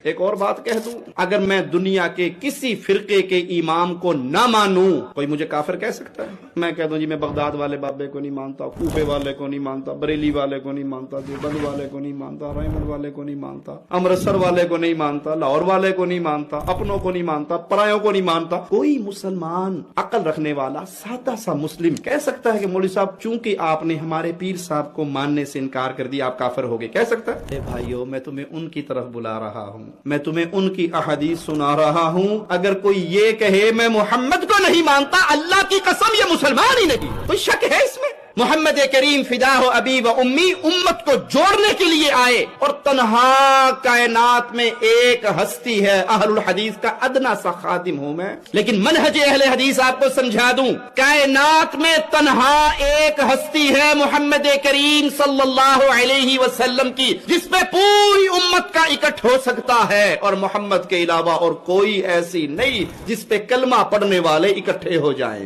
ایک اور بات کہہ دوں، اگر میں دنیا کے کسی فرقے کے امام کو نہ مانوں، کوئی مجھے کافر کہہ سکتا ہے؟ میں کہہ دوں جی میں بغداد والے بابے کو نہیں مانتا، کوفے والے کو نہیں مانتا، بریلی والے کو نہیں مانتا، دیوبند والے کو نہیں مانتا، رحمت والے کو نہیں مانتا، امرتسر والے کو نہیں مانتا، لاہور والے کو نہیں مانتا، اپنوں کو نہیں مانتا، پرایوں کو نہیں مانتا، کوئی مسلمان عقل رکھنے والا سادہ سا مسلم کہہ سکتا ہے کہ مولوی صاحب چونکہ آپ نے ہمارے پیر صاحب کو ماننے سے انکار کر دیا آپ کافر ہو گئے؟ کہہ سکتا ہے؟ اے بھائیو، میں تمہیں ان کی طرف بلا رہا ہوں، میں تمہیں ان کی احادیث سنا رہا ہوں۔ اگر کوئی یہ کہے میں محمد کو نہیں مانتا، اللہ کی قسم یہ مسلمان ہی نہیں، کوئی شک ہے اس میں؟ محمد کریم فداہ ابی و امی امت کو جوڑنے کے لیے آئے، اور تنہا کائنات میں ایک ہستی ہے، اہل الحدیث کا ادنا سا خادم ہوں میں، لیکن منہج اہل حدیث آپ کو سمجھا دوں، کائنات میں تنہا ایک ہستی ہے محمد کریم صلی اللہ علیہ وسلم کی، جس پہ پوری امت کا اکٹھ ہو سکتا ہے، اور محمد کے علاوہ اور کوئی ایسی نہیں جس پہ کلمہ پڑھنے والے اکٹھے ہو جائیں۔